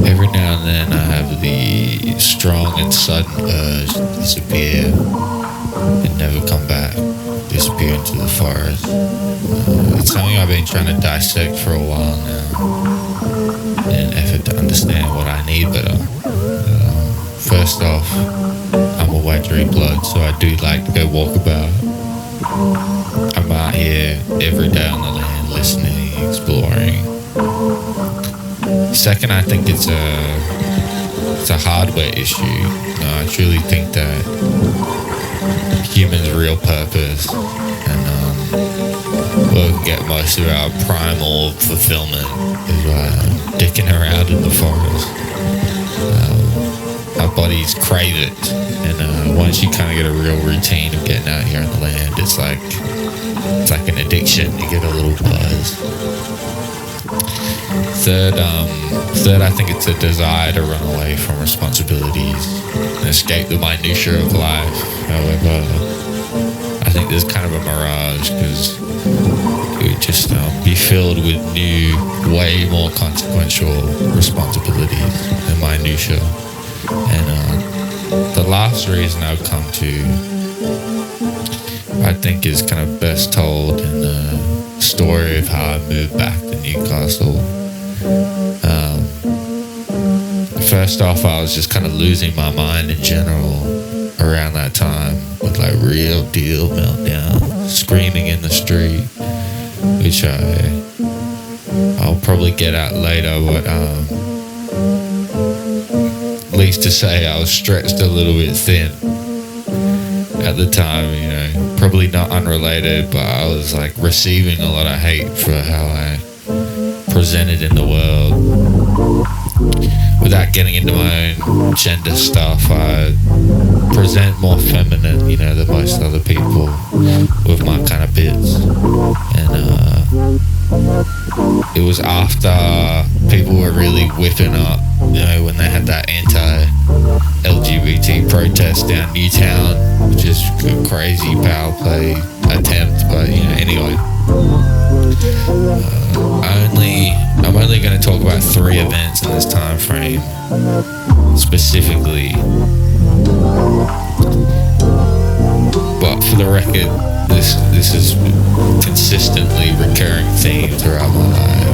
Every now and then I have the strong and sudden urge to disappear and never come back, disappear into the forest. It's something I've been trying to dissect for a while now in an effort to understand what I need better. First off, I'm a Wajiri blood, so I do like to go walkabout. I'm out here every day on the land, listening, exploring. Second, I think it's a hardware issue. I truly think that humans' real purpose and we'll get most of our primal fulfillment is dicking around in the forest. Our bodies crave it, and once you kind of get a real routine of getting out here on the land, it's like an addiction. You get a little buzz. Third, I think it's a desire to run away from responsibilities and escape the minutiae of life. However, I think there's kind of a mirage because it would just be filled with new, way more consequential responsibilities and minutiae. And the last reason I've come to, I think, is kind of best told in the story of how I moved back to Newcastle. First off, I was just kind of losing my mind in general around that time with like real deal meltdown, screaming in the street, which I'll probably get at later, but least to say I was stretched a little bit thin at the time, you know, probably not unrelated, but I was like receiving a lot of hate for how I presented in the world. Without getting into my own gender stuff, I present more feminine, you know, than most other people with my kind of bits. And it was after people were really whipping up, you know, when they had that anti-LGBT protest down Newtown, which is a crazy power play attempt, but, you know, anyway. I'm only going to talk about 3 events in this time frame specifically, but for the record, this is consistently recurring theme throughout my life.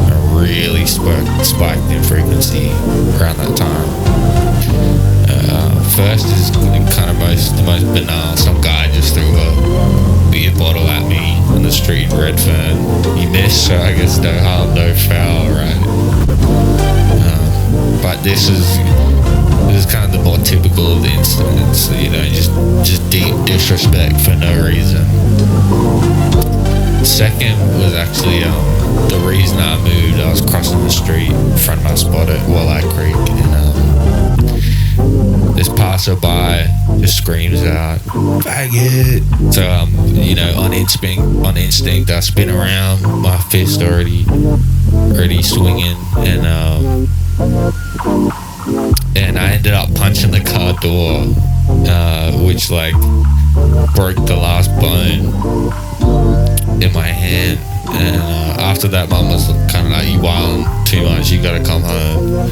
I really spiked in frequency around that time. First is kind of the most banal. Some guy just threw a beer bottle at me on the street in Redfern. He missed, so I guess no harm, no foul, right? But this is kind of the more typical of the incidents, you know, just deep disrespect for no reason. Second was actually the reason I moved. I was crossing the street in front of my spot at Walleye Creek, and this passerby just screams out, "Faggot!" So you know, on instinct, I spin around, my fist already swinging, and I ended up punching the car door, which like broke the last bone in my hand. And after that, Mum was kind of like, "You wilding too much, you gotta come home."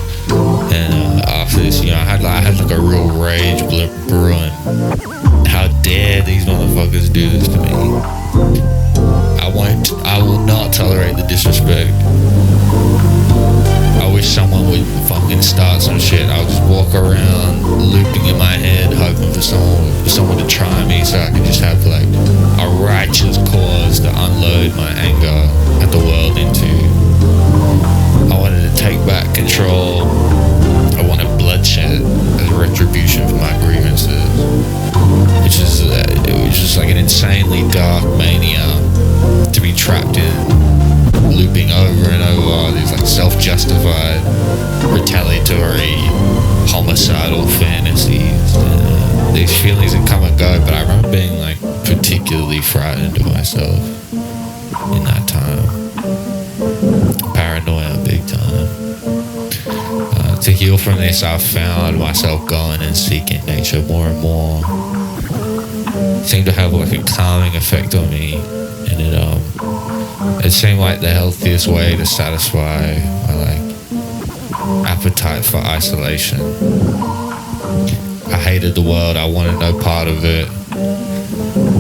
And after this, you know, I had like a real rage brewing. How dare these motherfuckers do this to me? I will not tolerate the disrespect. I wish someone would fucking start some shit. I'll just walk around looping in my head, hoping for someone to try me so I could just have like a righteous cause to unload my anger at the world into. I wanted to take back control. I wanted bloodshed as retribution for my grievances, it was just like an insanely dark mania to be trapped in, looping over and over these like self-justified, retaliatory, homicidal fantasies. These feelings would come and go, but I remember being like particularly frightened of myself in that time. Paranoia, big time. To heal from this, I've found myself going and seeking nature more and more. seemed to have like a calming effect on me, and it seemed like the healthiest way to satisfy my like appetite for isolation. I hated the world. I wanted no part of it.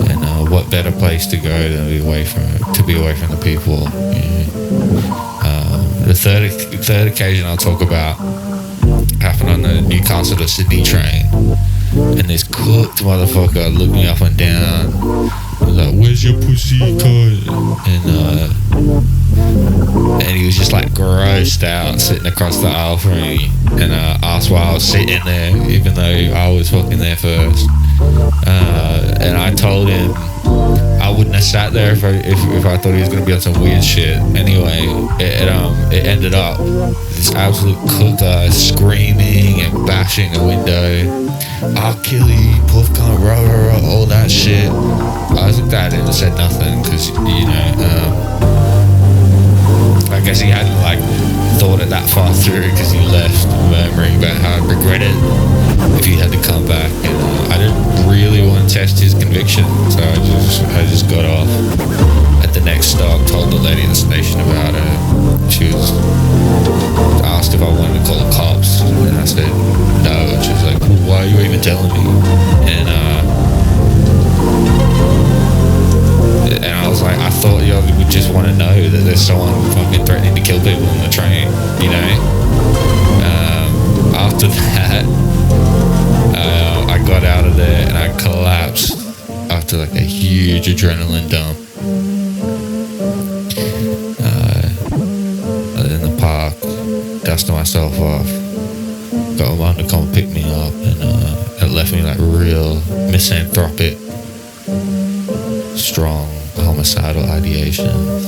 And what better place to go than be away from the people? The third occasion I'll talk about happened on the Newcastle to Sydney train, and this cooked motherfucker looked me up and down. I was like, "Where's your pussy, cuz?" And he was just like grossed out, sitting across the aisle from me, and asked why I was sitting there, even though I was fucking there first. And I told him I wouldn't have sat there if I thought he was gonna be on some weird shit. Anyway, it ended up this absolute cooker screaming and bashing the window. "I'll kill you, puff cunt, rah rah rah," all that shit. I was glad I said nothing because I guess he hadn't like thought it that far through, because he left murmuring about how I'd regret it if he had to come back. And I didn't really want to test his conviction, so I just got off at the next stop. Told the lady at the station about it. She was asked if I wanted to call the cops, and I said no. And she was like, "Well, why are you even telling me?" And I was like, I thought you would just want to know that there's someone fucking threatening to kill people on the train, you know? After that, I got out of there and I collapsed after like a huge adrenaline dump. In the park, dusted myself off, got my mum to come pick me up, and it left me like real misanthropic, strong homicidal ideations,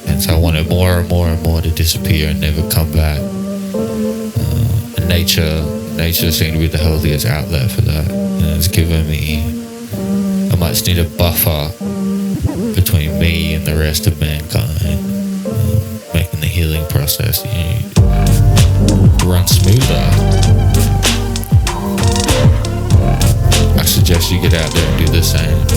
and so I wanted more and more and more to disappear and never come back. And nature seemed to be the healthiest outlet for that. It's given me a much needed buffer between me and the rest of mankind, making the healing process run smoother. I suggest you get out there and do the same.